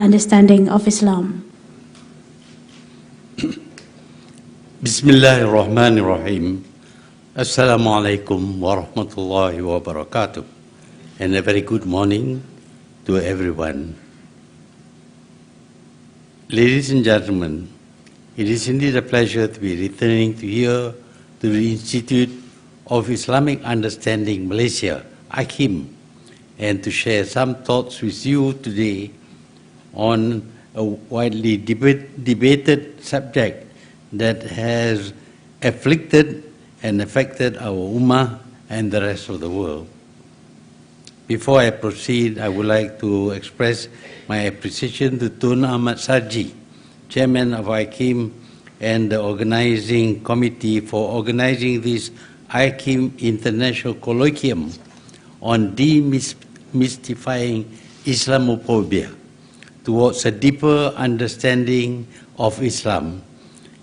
understanding of Islam. Bismillahirrahmanirrahim. Assalamu alaikum wa rahmatullahi wa barakatuh. And a very good morning to everyone. Ladies and gentlemen, it is indeed a pleasure to be returning here to the Institute of Islamic Understanding Malaysia, IKIM, and to share some thoughts with you today on a widely debated subject that has afflicted and affected our Ummah and the rest of the world. Before I proceed, I would like to express my appreciation to Tun Ahmad Sarji, Chairman of IKIM, and the organizing committee for organizing this IKIM International Colloquium on demystifying Islamophobia towards a deeper understanding of Islam,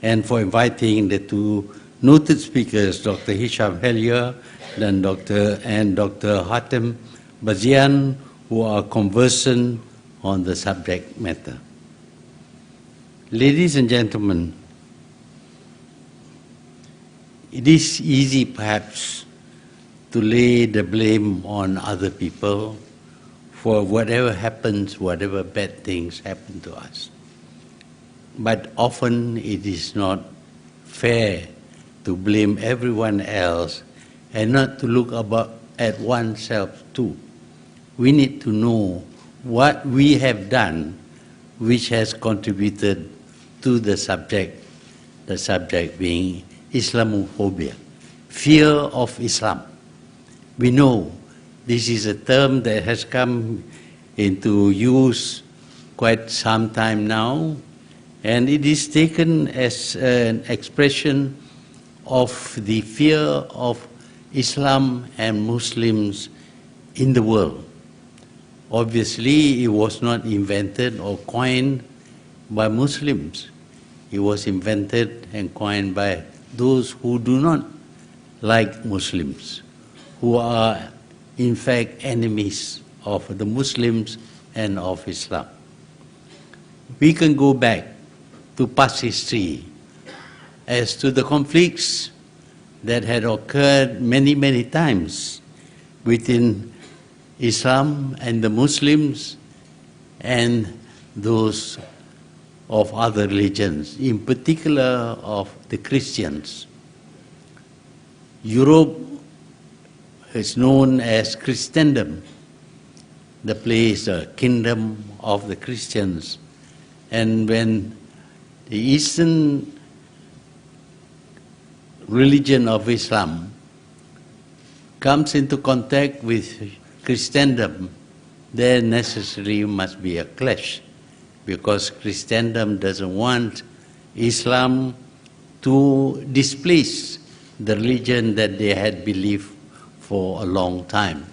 and for inviting the two noted speakers, Dr. Hisham Hellier and Dr. Hatem Bazian, who are conversant on the subject matter. Ladies and gentlemen, it is easy perhaps to lay the blame on other people for whatever happens, whatever bad things happen to us. But often it is not fair to blame everyone else and not to look at oneself too. We need to know what we have done which has contributed to the subject being Islamophobia, fear of Islam. We know this is a term that has come into use quite some time now, and it is taken as an expression of the fear of Islam and Muslims in the world. Obviously, it was not invented or coined by Muslims. It was invented and coined by those who do not like Muslims, who are in fact enemies of the Muslims and of Islam. We can go back to past history as to the conflicts that had occurred many, many times within Islam and the Muslims and those of other religions, in particular of the Christians. Europe is known as Christendom, the place, the kingdom of the Christians. And when the Eastern religion of Islam comes into contact with Christendom, there necessarily must be a clash, because Christendom doesn't want Islam to displace the religion that they had believed for a long time.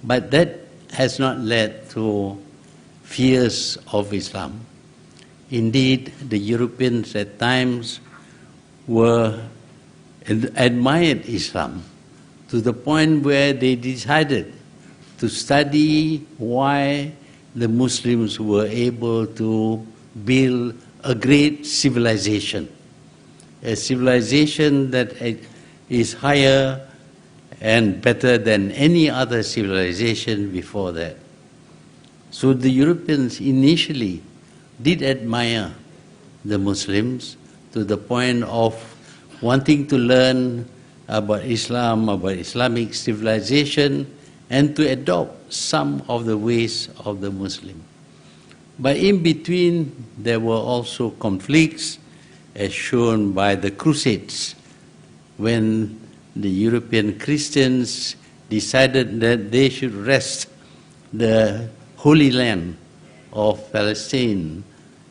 But that has not led to fears of Islam. Indeed, the Europeans at times admired Islam to the point where they decided to study why the Muslims were able to build a great civilization, a civilization that is higher and better than any other civilization before that. So the Europeans initially did admire the Muslims to the point of wanting to learn about Islam, about Islamic civilization, and to adopt some of the ways of the Muslim. But in between, there were also conflicts, as shown by the Crusades, when the European Christians decided that they should wrest the Holy Land of Palestine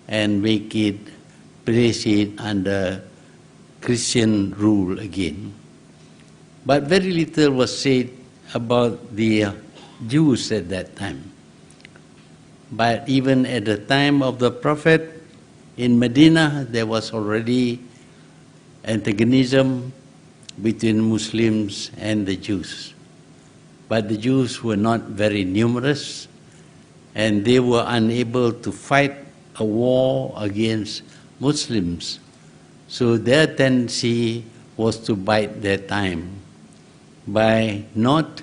and place it under Christian rule again. But very little was said about the Jews at that time. But even at the time of the Prophet in Medina, there was already antagonism between Muslims and the Jews. But the Jews were not very numerous, and they were unable to fight a war against Muslims. So their tendency was to bide their time by not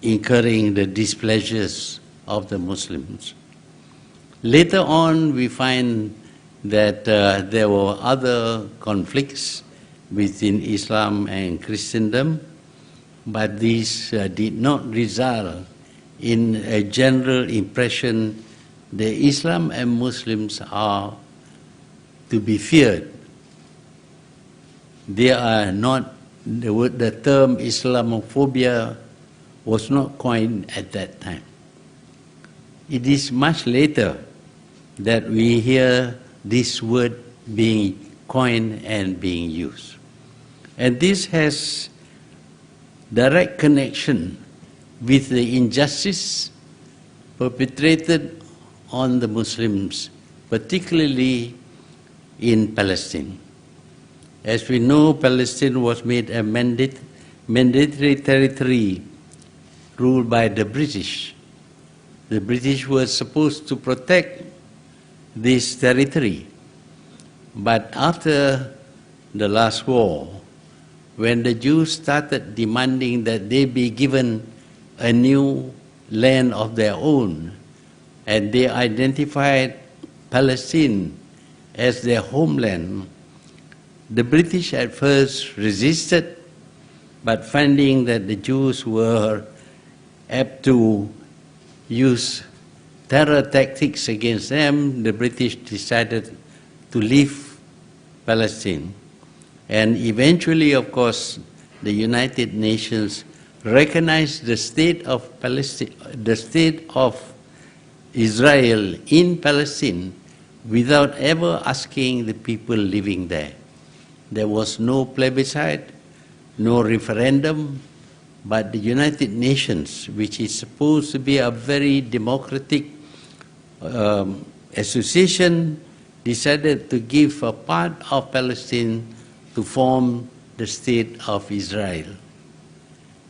incurring the displeasures of the Muslims. Later on, we find that there were other conflicts within Islam and Christendom, but these did not result in a general impression that Islam and Muslims are to be feared. They are not, the term Islamophobia was not coined at that time. It is much later that we hear this word being coined and being used. And this has direct connection with the injustice perpetrated on the Muslims, particularly in Palestine. As we know, Palestine was made a mandatory territory ruled by the British. The British were supposed to protect this territory. But after the last war, when the Jews started demanding that they be given a new land of their own, and they identified Palestine as their homeland, the British at first resisted, but finding that the Jews were apt to use terror tactics against them, the British decided to leave Palestine. And eventually, of course, the United Nations recognized the state of Palestine, the state of Israel in Palestine, without ever asking the people living there. There was no plebiscite, no referendum, but the United Nations, which is supposed to be a very democratic association, decided to give a part of Palestine to form the state of Israel.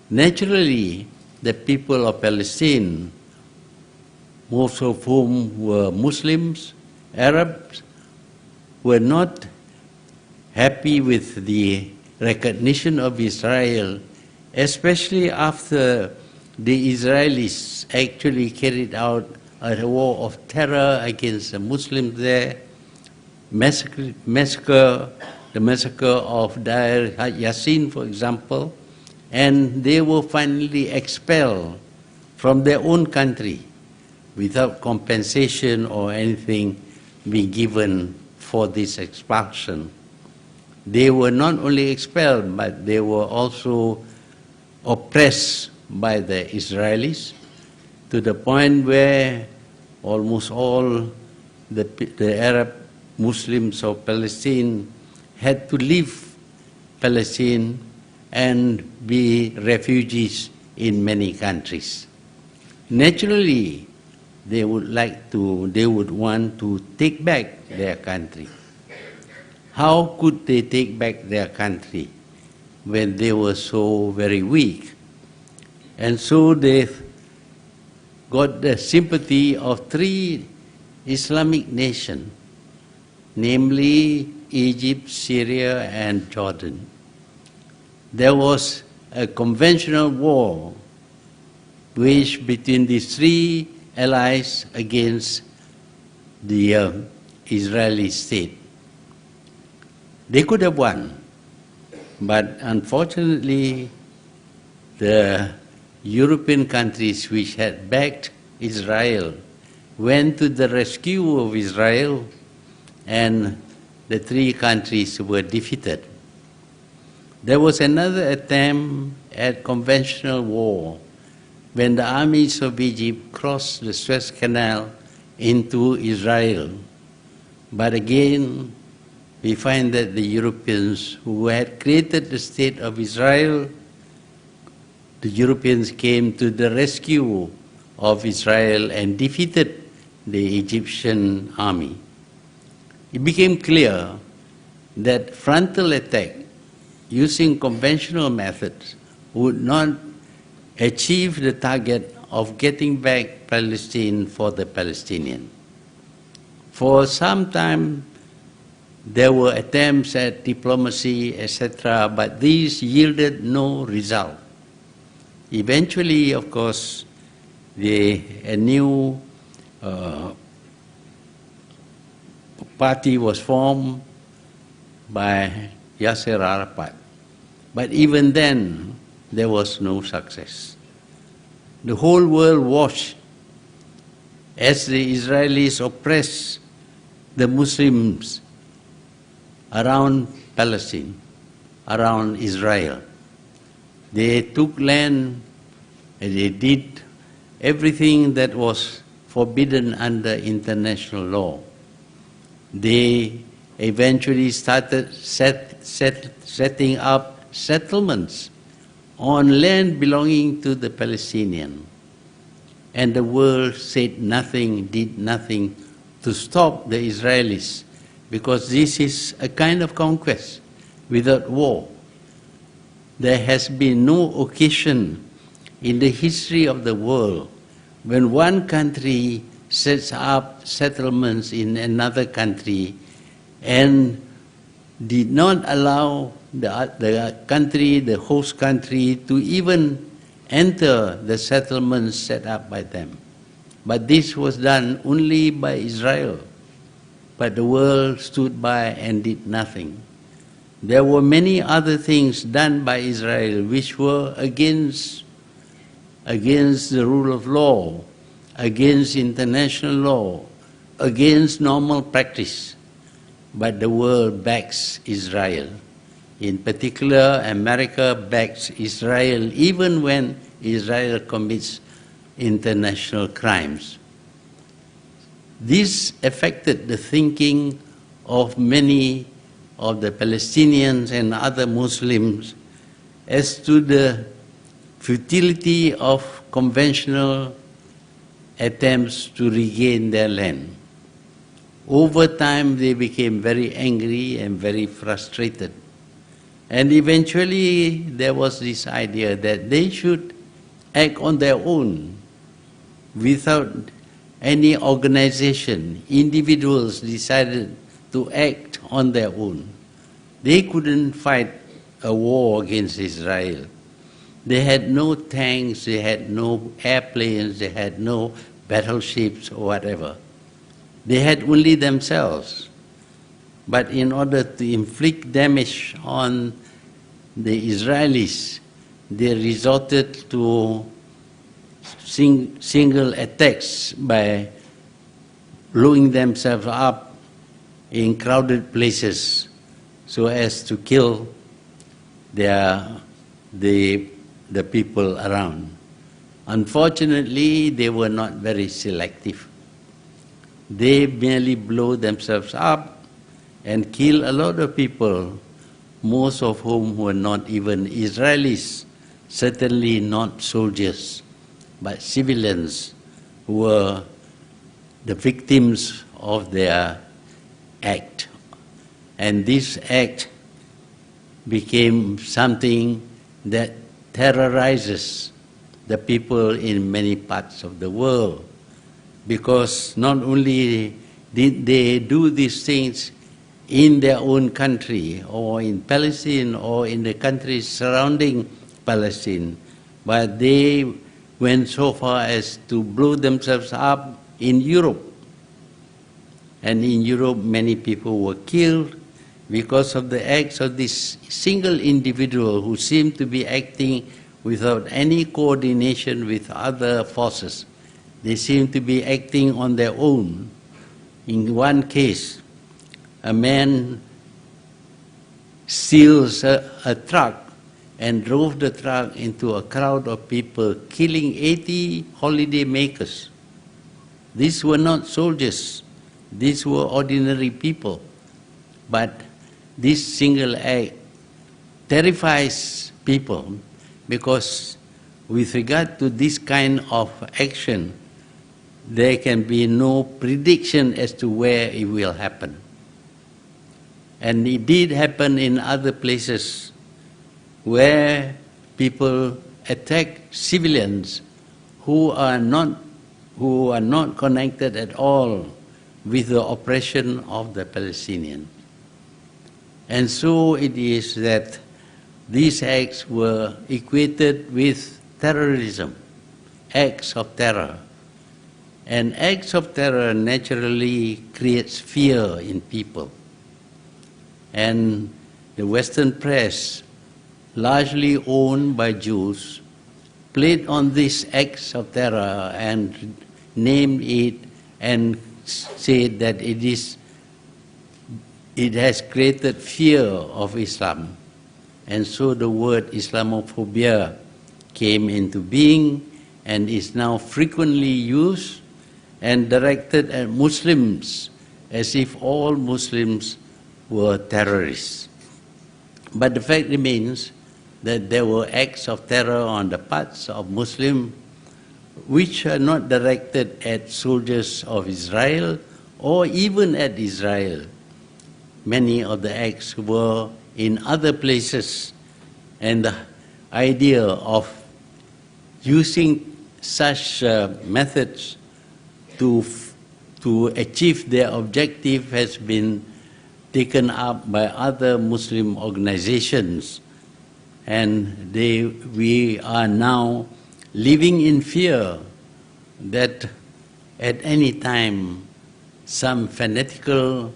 Naturally, the people of Palestine, most of whom were Muslims, Arabs, were not happy with the recognition of Israel, especially after the Israelis actually carried out a war of terror against the Muslims there, the massacre of Deir Yassin, for example, and they were finally expelled from their own country without compensation or anything being given for this expulsion. They were not only expelled, but they were also oppressed by the Israelis to the point where almost all the Arab Muslims of Palestine had to leave Palestine and be refugees in many countries. Naturally, they would want to take back their country. How could they take back their country when they were so very weak? And so they got the sympathy of three Islamic nations, namely Egypt, Syria, and Jordan. There was a conventional war waged between these three allies against the Israeli state. They could have won, but unfortunately the European countries which had backed Israel went to the rescue of Israel, and the three countries were defeated. There was another attempt at conventional war when the armies of Egypt crossed the Suez Canal into Israel. But again, we find that the Europeans who had created the state of Israel, the Europeans came to the rescue of Israel and defeated the Egyptian army. It became clear that frontal attack using conventional methods would not achieve the target of getting back Palestine for the Palestinians. For some time, there were attempts at diplomacy, etc., but these yielded no result. Eventually, of course, a new party was formed by Yasser Arafat. But even then, there was no success. The whole world watched as the Israelis oppressed the Muslims around Palestine, around Israel. They took land and they did everything that was forbidden under international law. They eventually started setting up settlements on land belonging to the Palestinians. And the world said nothing, did nothing to stop the Israelis, because this is a kind of conquest without war. There has been no occasion in the history of the world when one country sets up settlements in another country and did not allow the country, the host country, to even enter the settlements set up by them. But this was done only by Israel. But the world stood by and did nothing. There were many other things done by Israel which were against the rule of law, against international law, against normal practice. But the world backs Israel. In particular, America backs Israel even when Israel commits international crimes. This affected the thinking of many of the Palestinians and other Muslims as to the futility of conventional attempts to regain their land. Over time, they became very angry and very frustrated. And eventually, there was this idea that they should act on their own without any organization. Individuals decided to act on their own. They couldn't fight a war against Israel. They had no tanks, they had no airplanes, they had no battleships or whatever. They had only themselves. But in order to inflict damage on the Israelis, they resorted to single attacks by blowing themselves up in crowded places so as to kill the people around. Unfortunately, they were not very selective. They merely blow themselves up and kill a lot of people, most of whom were not even Israelis, certainly not soldiers, but civilians who were the victims of their act. And this act became something that terrorizes the people in many parts of the world, because not only did they do these things in their own country or in Palestine or in the countries surrounding Palestine, but they went so far as to blow themselves up in Europe. And in Europe, many people were killed because of the acts of this single individual who seemed to be acting without any coordination with other forces. They seemed to be acting on their own. In one case, a man steals a truck and drove the truck into a crowd of people, killing 80 holiday makers. These were not soldiers. These were ordinary people. But this single act terrifies people, because with regard to this kind of action, there can be no prediction as to where it will happen. And it did happen in other places where people attack civilians who are not connected at all with the oppression of the Palestinians. And so it is that these acts were equated with terrorism, acts of terror. And acts of terror naturally creates fear in people. And the Western press, largely owned by Jews, played on these acts of terror and named it and said that it has created fear of Islam. And so the word Islamophobia came into being and is now frequently used and directed at Muslims as if all Muslims were terrorists. But the fact remains that there were acts of terror on the parts of Muslims which are not directed at soldiers of Israel or even at Israel. Many of the acts were in other places, and the idea of using such methods to achieve their objective has been taken up by other Muslim organizations, and we are now living in fear that at any time some fanatical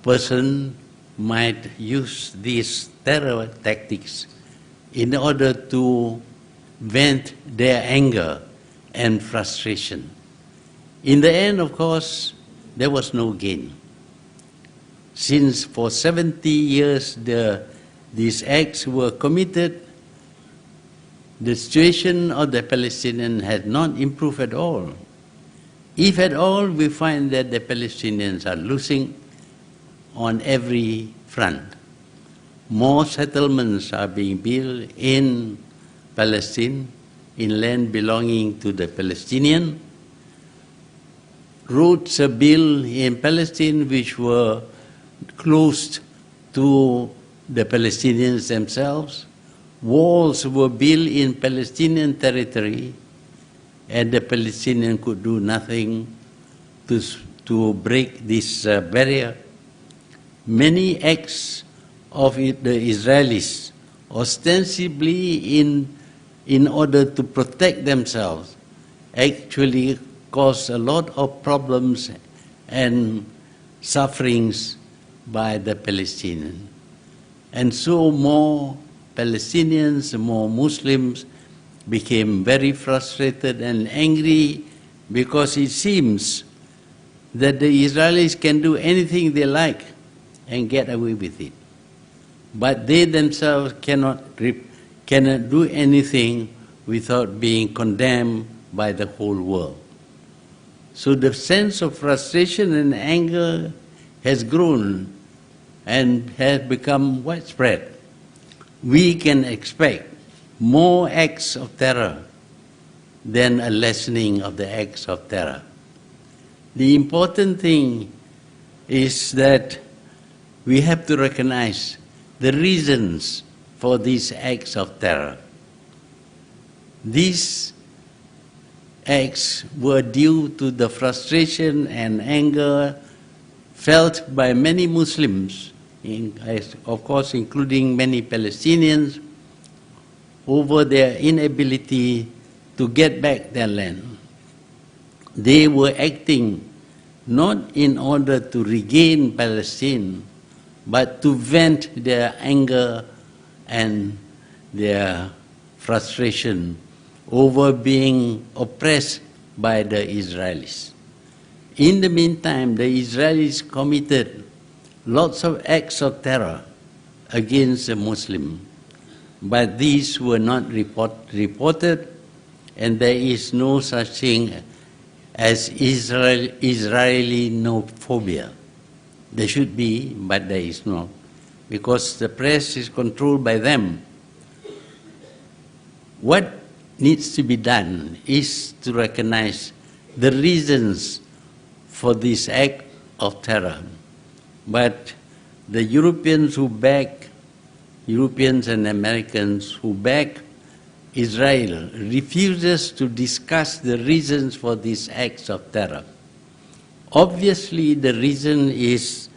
person might use these terror tactics in order to vent their anger and frustration. In the end, of course, there was no gain. Since for 70 years these acts were committed, the situation of the Palestinians had not improved at all. If at all, we find that the Palestinians are losing on every front. More settlements are being built in Palestine, in land belonging to the Palestinians. Roads are built in Palestine which were closed to the Palestinians themselves. Walls were built in Palestinian territory, and the Palestinians could do nothing to break this barrier. Many acts of the Israelis, ostensibly in order to protect themselves, actually caused a lot of problems and sufferings by the Palestinians. And so more Palestinians, more Muslims became very frustrated and angry because it seems that the Israelis can do anything they like and get away with it. But they themselves cannot do anything without being condemned by the whole world. So the sense of frustration and anger has grown and has become widespread. We can expect more acts of terror than a lessening of the acts of terror. The important thing is that we have to recognize the reasons for these acts of terror. These acts were due to the frustration and anger felt by many Muslims, of course including many Palestinians, over their inability to get back their land. They were acting not in order to regain Palestine, but to vent their anger and their frustration over being oppressed by the Israelis. In the meantime, the Israelis committed lots of acts of terror against the Muslims, but these were not reported, and there is no such thing as Islamophobia. There should be, but there is not, because the press is controlled by them. What needs to be done is to recognize the reasons for this act of terror. But the Europeans and Americans who back Israel refuses to discuss the reasons for these acts of terror. Obviously, the reason is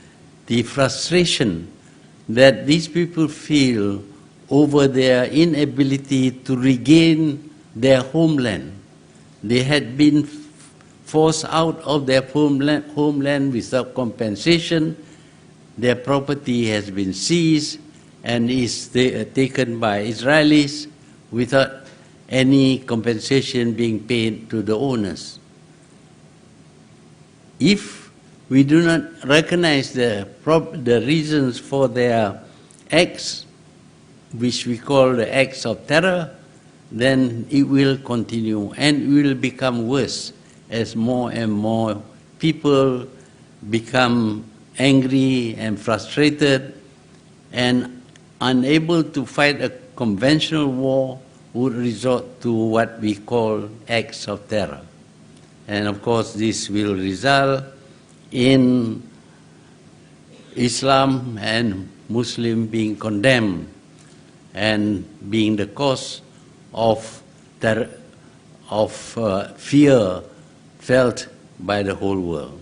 the frustration that these people feel over their inability to regain their homeland. They had been forced out of their homeland without compensation. Their property has been seized and is taken by Israelis without any compensation being paid to the owners. If we do not recognize the reasons for their acts, which we call the acts of terror, then it will continue and it will become worse as more and more people become angry and frustrated and unable to fight a conventional war would resort to what we call acts of terror. And of course this will result in Islam and Muslim being condemned and being the cause of fear felt by the whole world.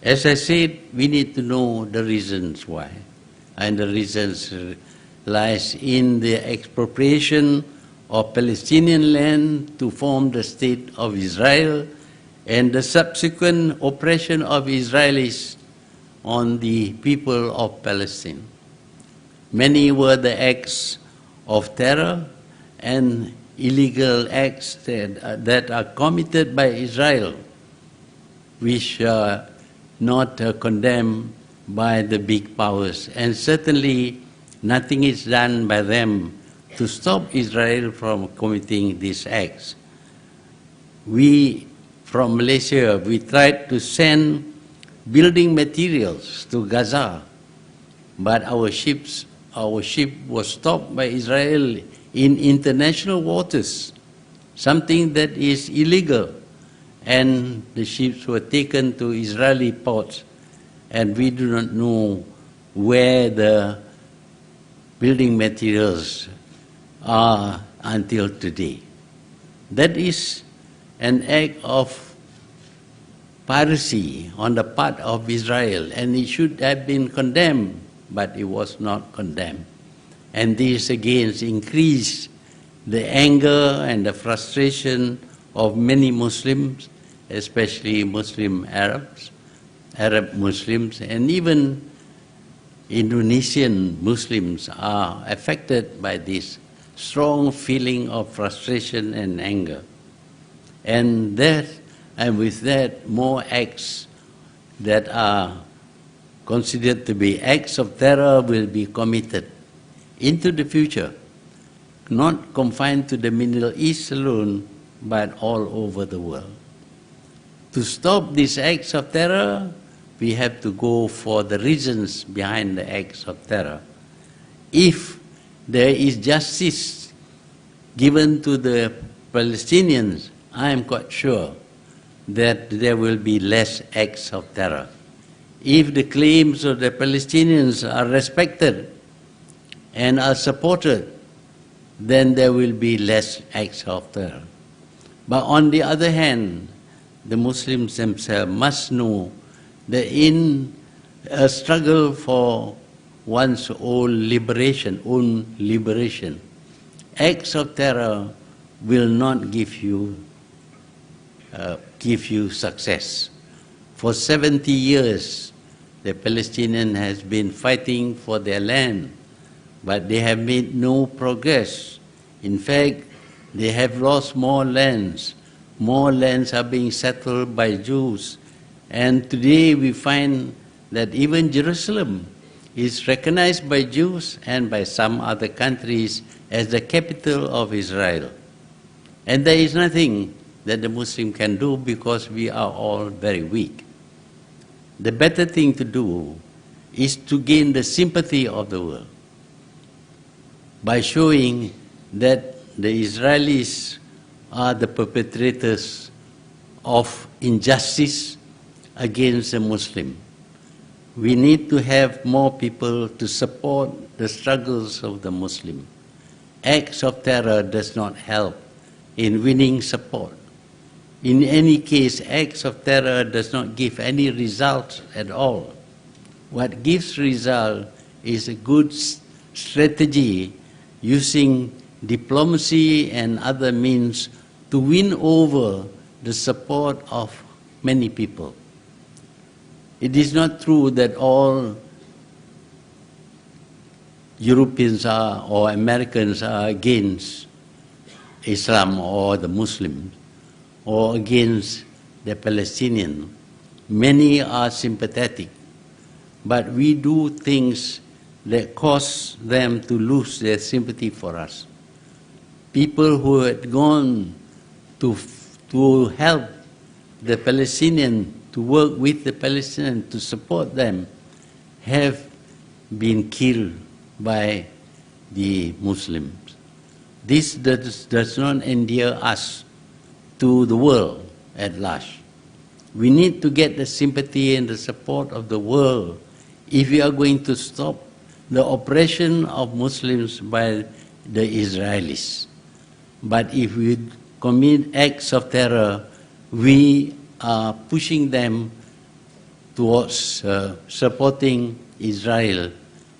As I said, we need to know the reasons why. And the reasons lies in the expropriation of Palestinian land to form the state of Israel and the subsequent oppression of Israelis on the people of Palestine. Many were the acts of terror and illegal acts that are committed by Israel, which are not condemned by the big powers. And certainly nothing is done by them to stop Israel from committing these acts. We, from Malaysia, we tried to send building materials to Gaza, but our ship was stopped by Israel in international waters, something that is illegal. And the ships were taken to Israeli ports, and we do not know where the building materials are until today. That is an act of piracy on the part of Israel, and it should have been condemned, but it was not condemned. And this again increased the anger and the frustration of many Muslims, especially Arab Muslims, and even Indonesian Muslims are affected by this strong feeling of frustration and anger. And with that, more acts that are considered to be acts of terror will be committed into the future, not confined to the Middle East alone, but all over the world. To stop these acts of terror, we have to go for the reasons behind the acts of terror. If there is justice given to the Palestinians, I am quite sure that there will be less acts of terror. If the claims of the Palestinians are respected and are supported, then there will be less acts of terror. But on the other hand, the Muslims themselves must know that in a struggle for one's own liberation, acts of terror will not give you success. For 70 years, the Palestinians has been fighting for their land, but they have made no progress. In fact, they have lost more lands. More lands are being settled by Jews. And today we find that even Jerusalem is recognized by Jews and by some other countries as the capital of Israel. And there is nothing that the Muslim can do because we are all very weak. The better thing to do is to gain the sympathy of the world by showing that the Israelis are the perpetrators of injustice against the Muslim. We need to have more people to support the struggles of the Muslim. acts of terror does not help in winning support. In any case, acts of terror does not give any results at all. What gives result is a good strategy using diplomacy and other means to win over the support of many people. It is not true that all Europeans or Americans are against Islam or the Muslims or against the Palestinians. Many are sympathetic, but we do things that cause them to lose their sympathy for us. People who had gone to help the Palestinians, to work with the Palestinians, to support them, have been killed by the Muslims. This does not endear us to the world at large. We need to get the sympathy and the support of the world if we are going to stop the oppression of Muslims by the Israelis. But if we commit acts of terror, we are pushing them towards supporting Israel,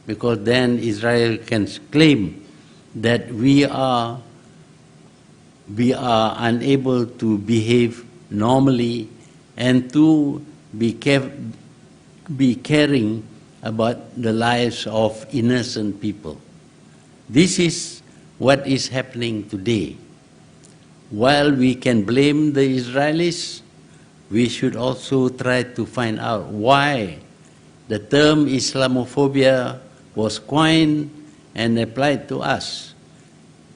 because then Israel can claim that we are unable to behave normally and to be caring about the lives of innocent people. This is what is happening today. While we can blame the Israelis, we should also try to find out why the term Islamophobia was coined and applied to us.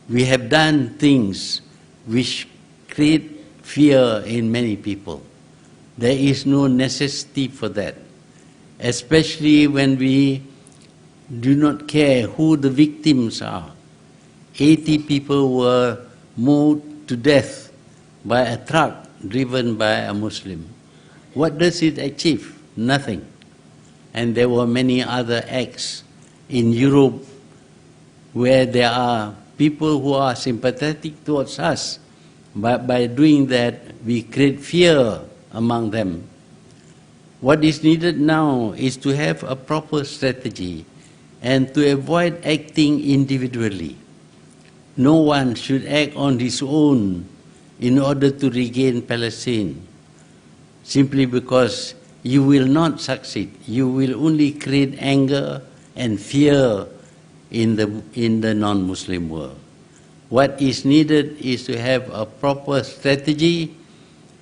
We have done things which create fear in many people. There is no necessity for that, especially when we do not care who the victims are. 80 people were mauled to death by a truck driven by a Muslim. What does it achieve? Nothing. And there were many other acts in Europe where there are people who are sympathetic towards us, but by doing that we create fear among them. What is needed now is to have a proper strategy and to avoid acting individually. No one should act on his own in order to regain Palestine, simply because you will not succeed. You will only create anger and fear in the non-Muslim world. What is needed is to have a proper strategy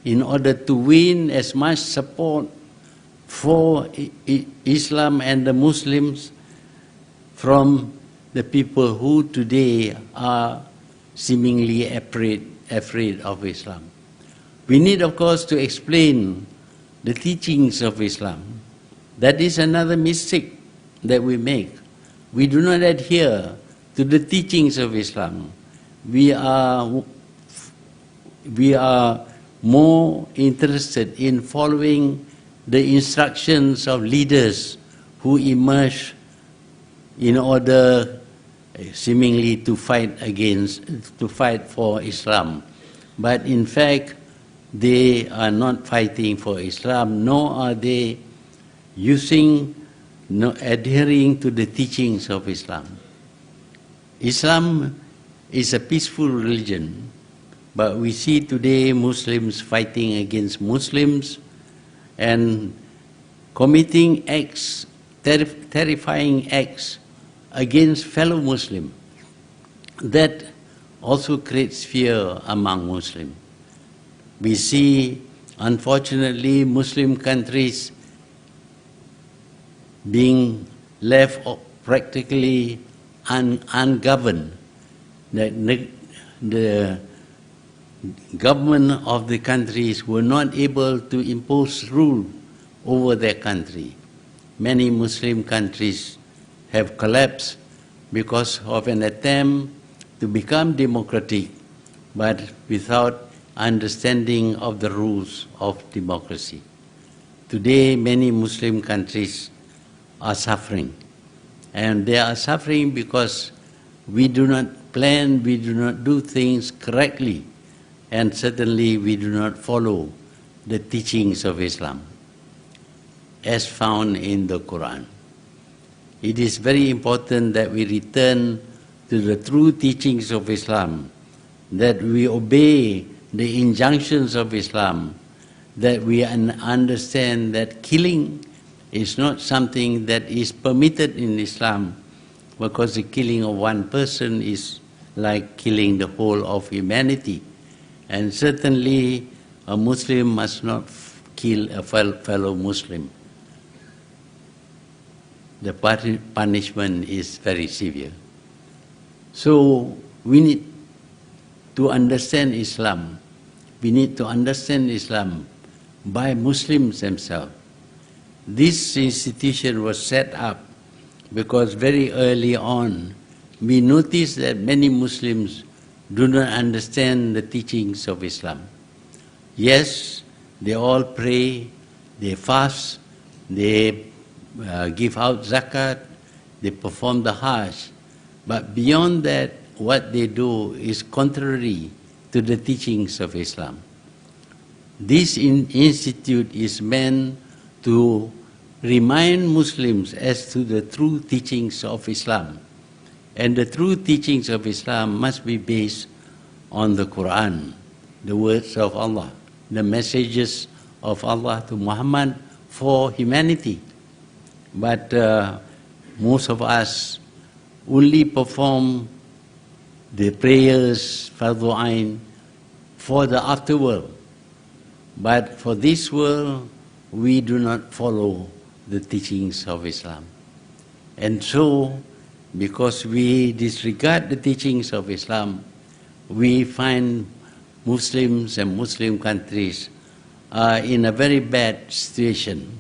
in order to win as much support for Islam and the Muslims from the people who today are seemingly afraid of Islam. We need, of course, to explain the teachings of Islam. That is another mistake that we make. We do not adhere to the teachings of Islam. We are more interested in following the instructions of leaders who emerge in order seemingly to fight for Islam. But in fact, they are not fighting for Islam, nor are they adhering to the teachings of Islam. Islam is a peaceful religion, but we see today Muslims fighting against Muslims and committing acts, terrifying acts against fellow Muslims. That also creates fear among Muslims. We see, unfortunately, Muslim countries being left practically ungoverned. The government of the countries were not able to impose rule over their country. Many Muslim countries have collapsed because of an attempt to become democratic, but without understanding of the rules of democracy. Today, many Muslim countries are suffering, and they are suffering because we do not plan, we do not do things correctly, and certainly we do not follow the teachings of Islam as found in the Quran. It is very important that we return to the true teachings of Islam, that we obey the injunctions of Islam, that we understand that killing is not something that is permitted in Islam, because the killing of one person is like killing the whole of humanity. And certainly a Muslim must not kill a fellow Muslim. The punishment is very severe. So we need to understand Islam. We need to understand Islam by Muslims themselves. This institution was set up because very early on we noticed that many Muslims do not understand the teachings of Islam. Yes, they all pray, they fast, they give out zakat, they perform the hajj, but beyond that, what they do is contrary to the teachings of Islam. This institute is meant to remind Muslims as to the true teachings of Islam. And the true teachings of Islam must be based on the Quran, the words of Allah, the messages of Allah to Muhammad for humanity. But most of us only perform the prayers, Fardu Ain, for the afterworld. But for this world, we do not follow the teachings of Islam. And so, because we disregard the teachings of Islam, we find Muslims and Muslim countries are in a very bad situation.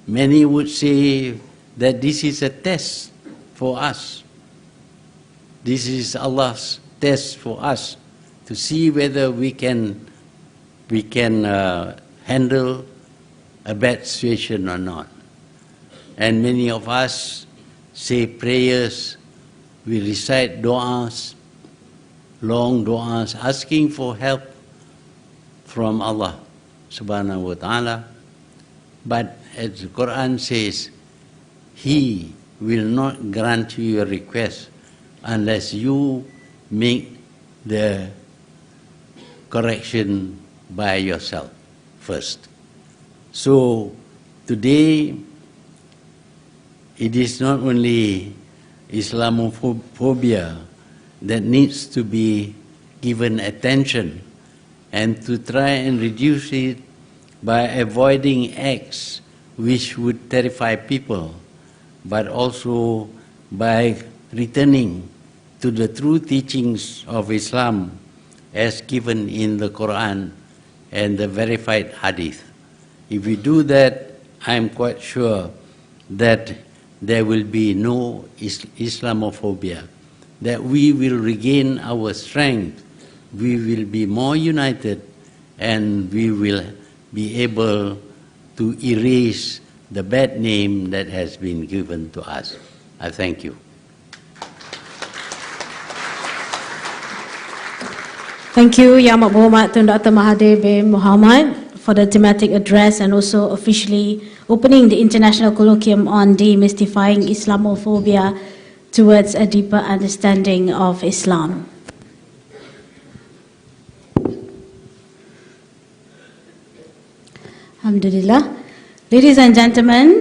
Many would say that this is a test for us. This is Allah's test for us to see whether we can handle a bad situation or not. And many of us say prayers, we recite du'as, long du'as, asking for help from Allah subhanahu wa ta'ala. But as the Quran says, He will not grant you your request unless you make the correction by yourself first. So today, it is not only Islamophobia that needs to be given attention, and to try and reduce it by avoiding acts which would terrify people, but also by returning to the true teachings of Islam as given in the Quran and the verified hadith. If we do that, I am quite sure that there will be no Islamophobia, that we will regain our strength, we will be more united, and we will be able to erase the bad name that has been given to us. I thank you. Thank you, Yang Amat Berhormat Tun Dr. Mahathir bin Mohamad, for the thematic address and also officially opening the International Colloquium on Demystifying Islamophobia towards a deeper understanding of Islam. Alhamdulillah. Ladies and gentlemen,